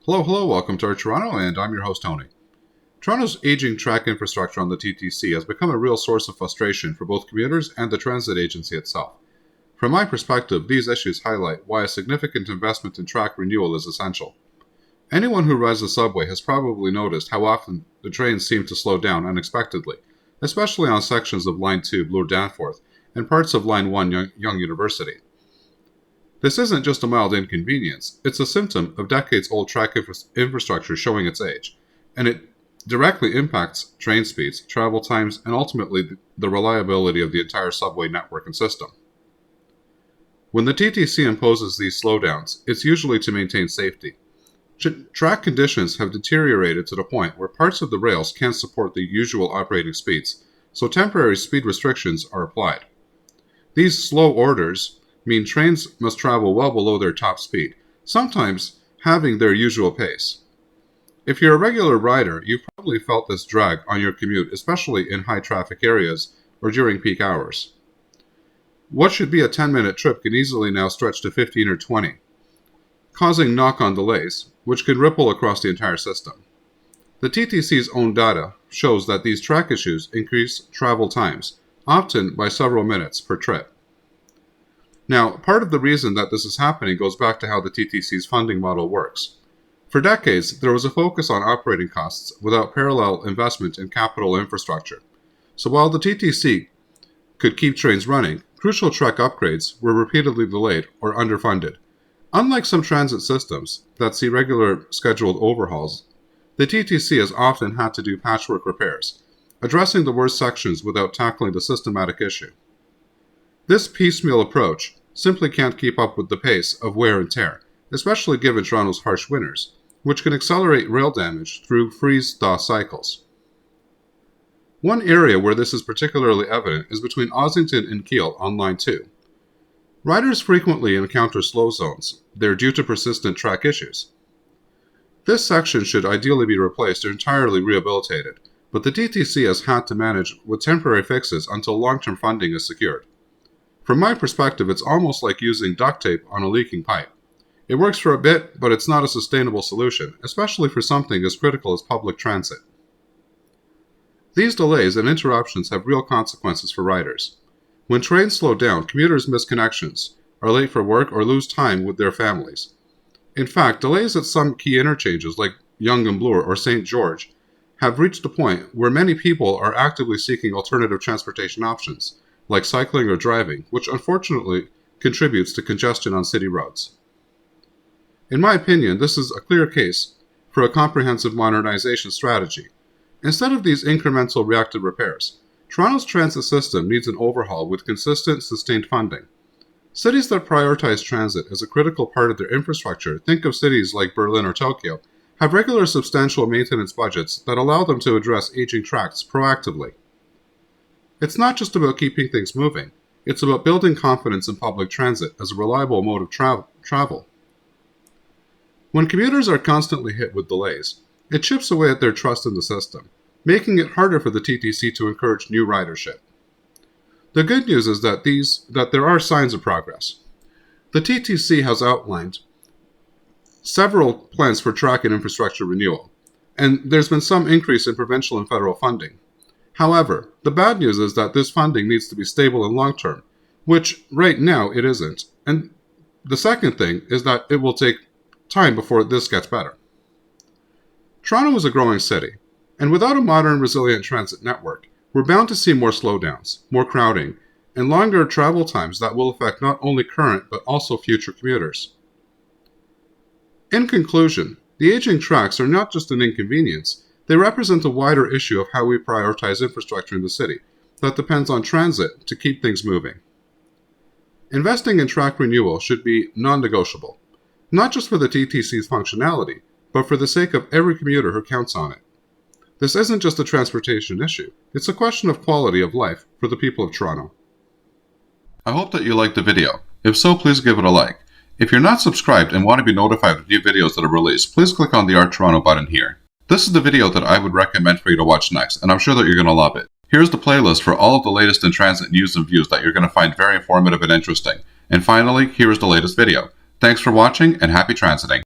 Hello, welcome to Toronto, and I'm your host, Tony. Toronto's aging track infrastructure on the TTC has become a real source of frustration for both commuters and the transit agency itself. From my perspective, these issues highlight why a significant investment in track renewal is essential. Anyone who rides the subway has probably noticed how often the trains seem to slow down unexpectedly, especially on sections of Line 2 Bloor-Danforth and parts of Line 1 Yonge University. This isn't just a mild inconvenience, it's a symptom of decades-old track infrastructure showing its age, and it directly impacts train speeds, travel times, and ultimately the reliability of the entire subway network and system. When the TTC imposes these slowdowns, it's usually to maintain safety. Track conditions have deteriorated to the point where parts of the rails can't support the usual operating speeds, so temporary speed restrictions are applied. These slow orders mean trains must travel well below their top speed, sometimes having their usual pace. If you're a regular rider, you've probably felt this drag on your commute, especially in high traffic areas or during peak hours. What should be a 10-minute trip can easily now stretch to 15 or 20, causing knock-on delays, which can ripple across the entire system. The TTC's own data shows that these track issues increase travel times, often by several minutes per trip. Now, part of the reason that this is happening goes back to how the TTC's funding model works. For decades, there was a focus on operating costs without parallel investment in capital infrastructure. So while the TTC could keep trains running, crucial track upgrades were repeatedly delayed or underfunded. Unlike some transit systems that see regular scheduled overhauls, the TTC has often had to do patchwork repairs, addressing the worst sections without tackling the systematic issue. This piecemeal approach simply can't keep up with the pace of wear and tear, especially given Toronto's harsh winters, which can accelerate rail damage through freeze-thaw cycles. One area where this is particularly evident is between Ossington and Keele on Line 2. Riders frequently encounter slow zones. They're due to persistent track issues. This section should ideally be replaced or entirely rehabilitated, but the TTC has had to manage with temporary fixes until long-term funding is secured. From my perspective, it's almost like using duct tape on a leaking pipe. It works for a bit, but it's not a sustainable solution, especially for something as critical as public transit. These delays and interruptions have real consequences for riders. When trains slow down, commuters miss connections, are late for work, or lose time with their families. In fact, delays at some key interchanges like Yonge and Bloor or St. George have reached a point where many people are actively seeking alternative transportation options, like cycling or driving, which unfortunately contributes to congestion on city roads. In my opinion, this is a clear case for a comprehensive modernization strategy. Instead of these incremental reactive repairs, Toronto's transit system needs an overhaul with consistent, sustained funding. Cities that prioritize transit as a critical part of their infrastructure, think of cities like Berlin or Tokyo, have regular substantial maintenance budgets that allow them to address aging tracks proactively. It's not just about keeping things moving, it's about building confidence in public transit as a reliable mode of travel. When commuters are constantly hit with delays, it chips away at their trust in the system, making it harder for the TTC to encourage new ridership. The good news is that there are signs of progress. The TTC has outlined several plans for track and infrastructure renewal, and there's been some increase in provincial and federal funding. However, the bad news is that this funding needs to be stable and long-term, which right now it isn't. And the second thing is that it will take time before this gets better. Toronto is a growing city, and without a modern, resilient transit network, we're bound to see more slowdowns, more crowding, and longer travel times that will affect not only current but also future commuters. In conclusion, the aging tracks are not just an inconvenience, they represent a wider issue of how we prioritize infrastructure in the city that depends on transit to keep things moving. Investing in track renewal should be non-negotiable, not just for the TTC's functionality, but for the sake of every commuter who counts on it. This isn't just a transportation issue, it's a question of quality of life for the people of Toronto. I hope that you liked the video. If so, please give it a like. If you're not subscribed and want to be notified of new videos that are released, please click on the Art Toronto button here. This is the video that I would recommend for you to watch next, and I'm sure that you're going to love it. Here's the playlist for all of the latest in transit news and views that you're going to find very informative and interesting. And finally, here is the latest video. Thanks for watching and happy transiting.